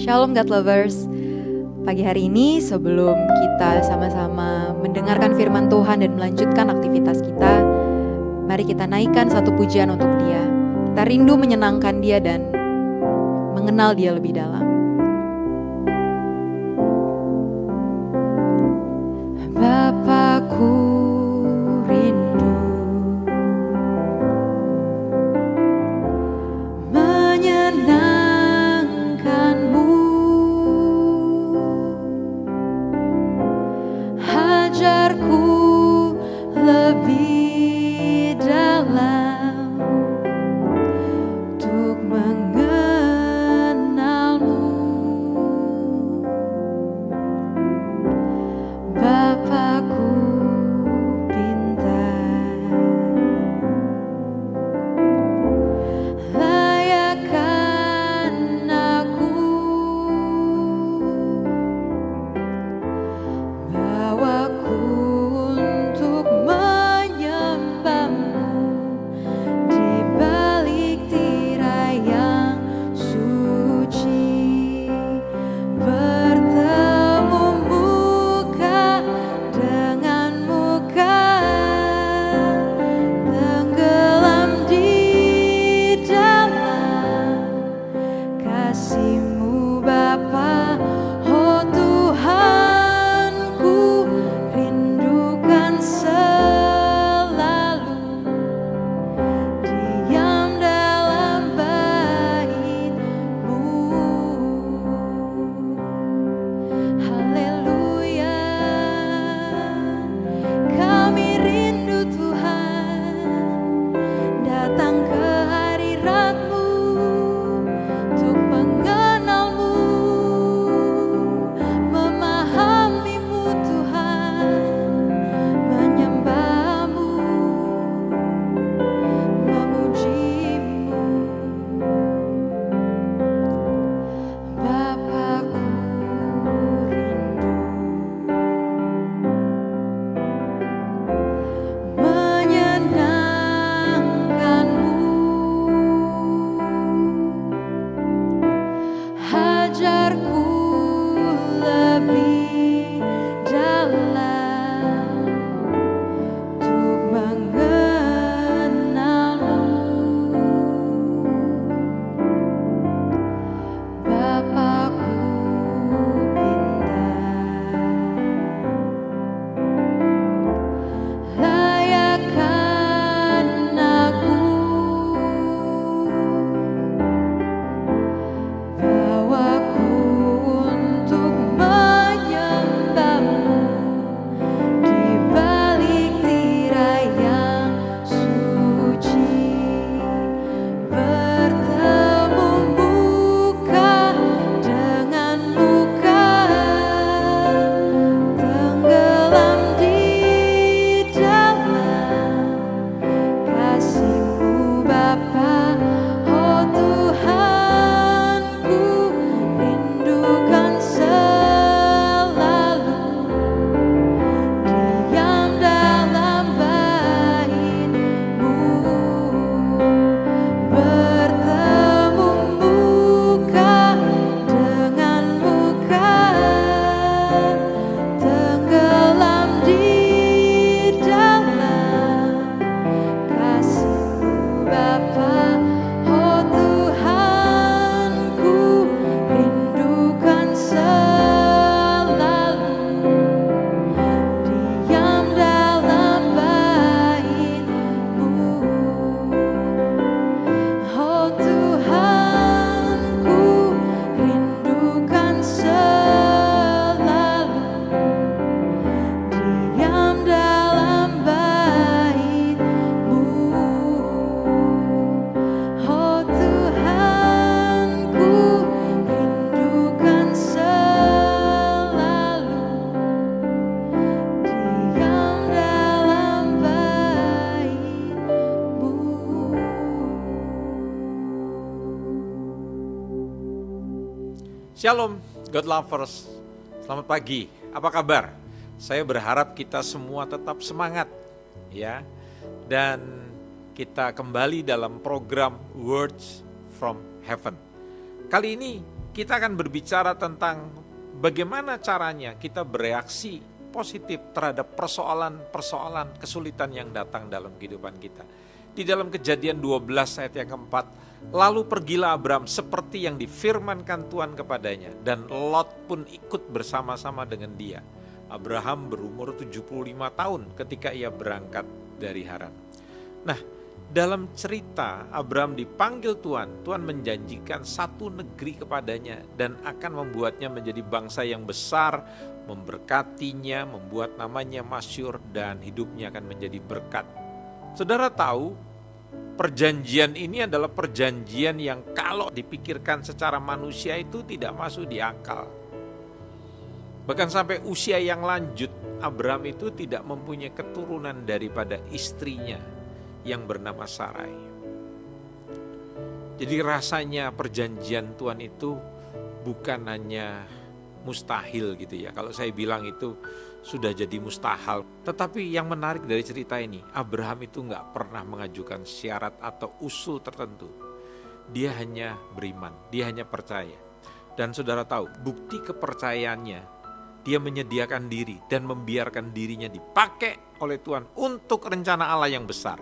Shalom God Lovers. Pagi hari ini sebelum kita sama-sama mendengarkan firman Tuhan dan melanjutkan aktivitas kita, mari kita naikkan satu pujian untuk Dia. Kita rindu menyenangkan Dia dan mengenal Dia lebih dalam. Bapakku rindu menyenangkanmu, hajarku lebih dalam untuk mengenalmu. Bapakku pintar, layakkan aku, bawaku untuk menyembahmu di balik tirai yang suci, bertemu muka dengan muka, tenggelam di dalam kasih-Mu Bapa. Oh Tuhanku, rindukan selalu diam dalam bait-Mu. Haleluya, kami rindu Tuhan datang ke hadirat-Mu untuk mengenal-Mu, memahami-Mu Tuhan, menyembah-Mu, memuji-Mu. Bapakku rindu menyenangkanmu, hajarku lebih dalam untuk mengenalmu. Bapakku pintar, layakkan aku, bawaku untuk menyembahmu di balik tirai yang suci, bertemu muka dengan muka, tenggelam di dalam kasih-Mu Bapa. Oh Tuhanku, rindukan selalu diam dalam bait-Mu, bertemu muka dengan muka, tenggelam di dalam kasih-Mu Bapa. Oh Tuhanku, rindukan selalu diam dalam bait-Mu. Oh Tuhanku, rindukan selalu diam dalam bait-Mu. Oh Tuhanku, rindukan selalu diam dalam bait-Mu. Shalom, God Lovers. Selamat pagi. Apa kabar? Saya berharap kita semua tetap semangat, ya. Dan kita kembali dalam program Words from Heaven. Kali ini kita akan berbicara tentang bagaimana caranya kita bereaksi positif terhadap persoalan-persoalan kesulitan yang datang dalam kehidupan kita. Di dalam Kejadian 12 ayat yang keempat, lalu pergilah Abram seperti yang difirmankan Tuhan kepadanya, dan Lot pun ikut bersama-sama dengan dia. Abraham berumur 75 tahun ketika ia berangkat dari Haran. Nah, dalam cerita Abraham dipanggil Tuhan, Tuhan menjanjikan satu negeri kepadanya dan akan membuatnya menjadi bangsa yang besar, memberkatinya, membuat namanya masyhur dan hidupnya akan menjadi berkat. Saudara tahu, perjanjian ini adalah perjanjian yang kalau dipikirkan secara manusia itu tidak masuk di akal. Bahkan sampai usia yang lanjut, Abraham itu tidak mempunyai keturunan daripada istrinya yang bernama Sarai. Jadi rasanya perjanjian Tuhan itu bukan hanya mustahil gitu ya. Kalau saya bilang itu sudah jadi mustahil. Tetapi yang menarik dari cerita ini, Abraham itu gak pernah mengajukan syarat atau usul tertentu. Dia hanya beriman, dia hanya percaya. Dan saudara tahu, bukti kepercayaannya, dia menyediakan diri dan membiarkan dirinya dipakai oleh Tuhan untuk rencana Allah yang besar.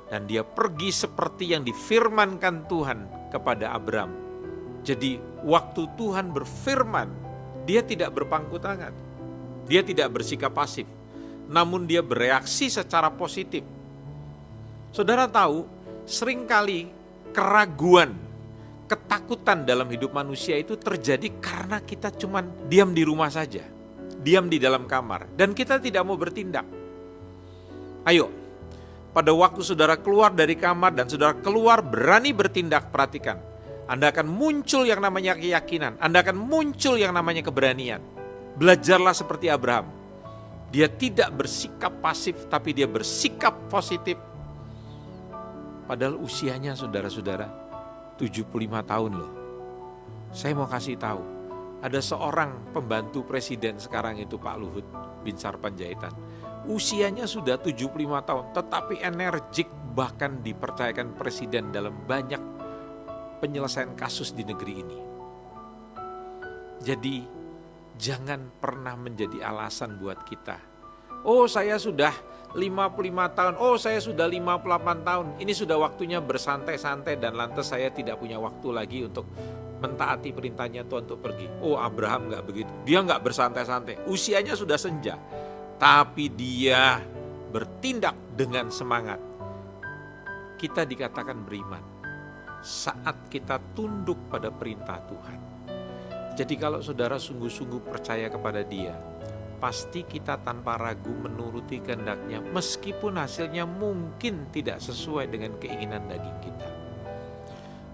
Dan dia pergi seperti yang difirmankan Tuhan kepada Abraham. Jadi waktu Tuhan berfirman, dia tidak berpangku tangan. Dia tidak bersikap pasif. Namun dia bereaksi secara positif. Saudara tahu, seringkali keraguan, ketakutan dalam hidup manusia itu terjadi karena kita cuman diam di rumah saja. Diam di dalam kamar. Dan kita tidak mau bertindak. Ayo, pada waktu saudara keluar dari kamar dan saudara keluar berani bertindak, perhatikan. Anda akan muncul yang namanya keyakinan. Anda akan muncul yang namanya keberanian. Belajarlah seperti Abraham. Dia tidak bersikap pasif, tapi dia bersikap positif. Padahal usianya saudara-saudara 75 tahun loh. Saya mau kasih tahu, ada seorang pembantu presiden sekarang itu Pak Luhut bin Sarpanjaitan. Usianya sudah 75 tahun, tetapi energik, bahkan dipercayakan presiden dalam banyak penyelesaian kasus di negeri ini. Jadi jangan pernah menjadi alasan buat kita. Oh, saya sudah 55 tahun, oh saya sudah 58 tahun, ini sudah waktunya bersantai-santai dan lantas saya tidak punya waktu lagi untuk mentaati perintahnya Tuhan untuk pergi. Oh, Abraham gak begitu, dia gak bersantai-santai, usianya sudah senja, tapi dia bertindak dengan semangat. Kita dikatakan beriman saat kita tunduk pada perintah Tuhan. Jadi kalau saudara sungguh-sungguh percaya kepada dia, pasti kita tanpa ragu menuruti kehendaknya meskipun hasilnya mungkin tidak sesuai dengan keinginan daging kita.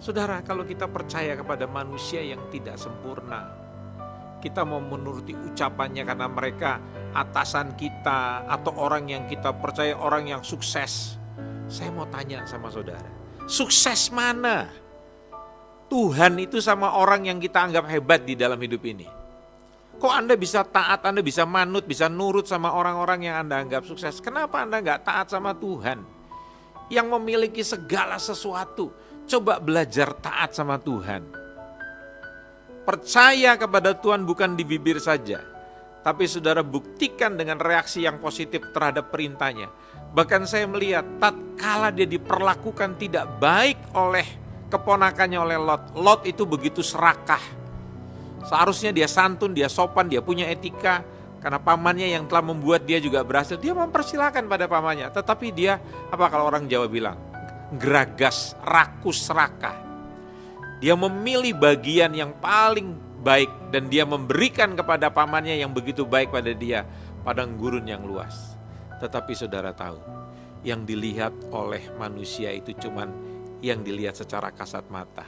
Saudara, kalau kita percaya kepada manusia yang tidak sempurna, kita mau menuruti ucapannya karena mereka atasan kita atau orang yang kita percaya, orang yang sukses. Saya mau tanya sama saudara, sukses mana? Tuhan itu sama orang yang kita anggap hebat di dalam hidup ini. Kok Anda bisa taat, Anda bisa manut, bisa nurut sama orang-orang yang Anda anggap sukses? Kenapa Anda gak taat sama Tuhan yang memiliki segala sesuatu? Coba belajar taat sama Tuhan. Percaya kepada Tuhan bukan di bibir saja, tapi saudara buktikan dengan reaksi yang positif terhadap perintahnya. Bahkan saya melihat tatkala dia diperlakukan tidak baik oleh keponakannya, oleh Lot. Lot itu begitu serakah. Seharusnya dia santun, dia sopan, dia punya etika. Karena pamannya yang telah membuat dia juga berhasil, dia mempersilahkan pada pamannya. Tetapi dia, apa kalau orang Jawa bilang, geragas, rakus, serakah. Dia memilih bagian yang paling baik dan dia memberikan kepada pamannya yang begitu baik pada dia, padang gurun yang luas. Tetapi saudara tahu, yang dilihat oleh manusia itu cuman yang dilihat secara kasat mata.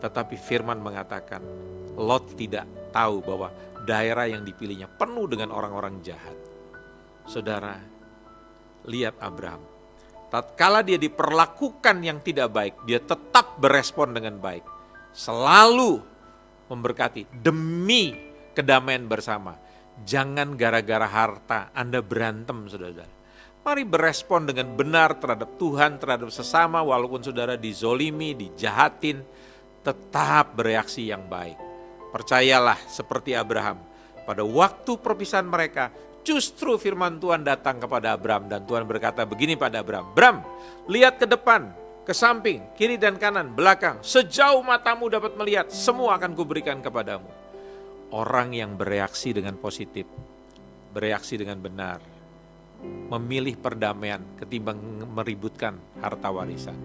Tetapi firman mengatakan, Lot tidak tahu bahwa daerah yang dipilihnya penuh dengan orang-orang jahat. Saudara, lihat Abraham. Tatkala dia diperlakukan yang tidak baik, dia tetap berespon dengan baik. Selalu memberkati demi kedamaian bersama. Jangan gara-gara harta Anda berantem, saudara. Mari berespon dengan benar terhadap Tuhan, terhadap sesama, walaupun saudara dizolimi, dijahatin, tetap bereaksi yang baik. Percayalah seperti Abraham, pada waktu perpisahan mereka, justru firman Tuhan datang kepada Abraham dan Tuhan berkata begini pada Abraham, Abram, lihat ke depan, ke samping, kiri dan kanan, belakang, sejauh matamu dapat melihat, semua akan kuberikan kepadamu. Orang yang bereaksi dengan positif, bereaksi dengan benar, memilih perdamaian ketimbang meributkan harta warisan,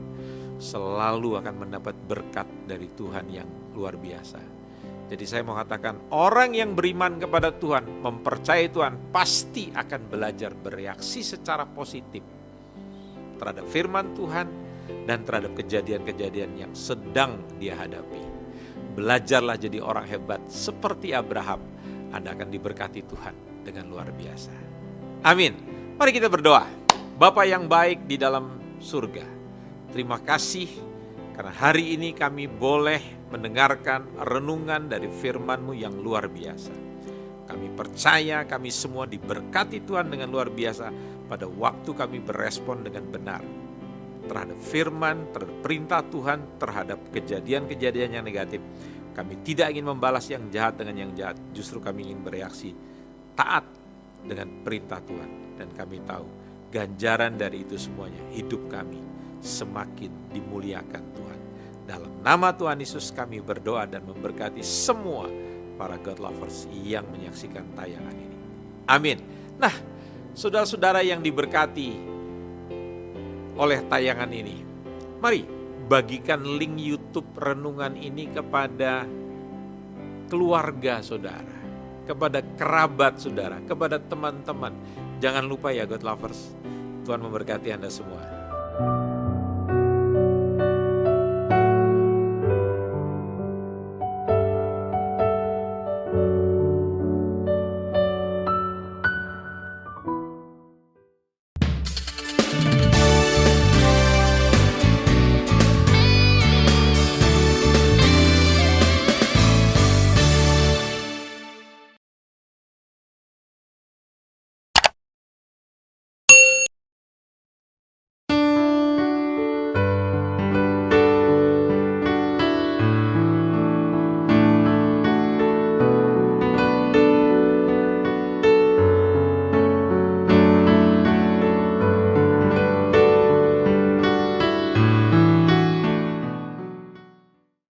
selalu akan mendapat berkat dari Tuhan yang luar biasa. Jadi saya mau katakan, orang yang beriman kepada Tuhan, mempercayai Tuhan, pasti akan belajar bereaksi secara positif terhadap firman Tuhan dan terhadap kejadian-kejadian yang sedang dia hadapi. Belajarlah jadi orang hebat seperti Abraham, Anda akan diberkati Tuhan dengan luar biasa. Amin. Mari kita berdoa. Bapa yang baik di dalam surga, terima kasih karena hari ini kami boleh mendengarkan renungan dari firman-Mu yang luar biasa. Kami percaya kami semua diberkati Tuhan dengan luar biasa pada waktu kami berespon dengan benar terhadap firman, terhadap perintah Tuhan, terhadap kejadian-kejadian yang negatif. Kami tidak ingin membalas yang jahat dengan yang jahat, justru kami ingin bereaksi taat dengan perintah Tuhan. Dan kami tahu ganjaran dari itu semuanya, hidup kami semakin dimuliakan Tuhan. Dalam nama Tuhan Yesus kami berdoa dan memberkati semua para God lovers yang menyaksikan tayangan ini. Amin. Nah, saudara-saudara yang diberkati oleh tayangan ini, mari bagikan link YouTube renungan ini kepada keluarga saudara, kepada kerabat saudara, kepada teman-teman. Jangan lupa ya God lovers, Tuhan memberkati Anda semua.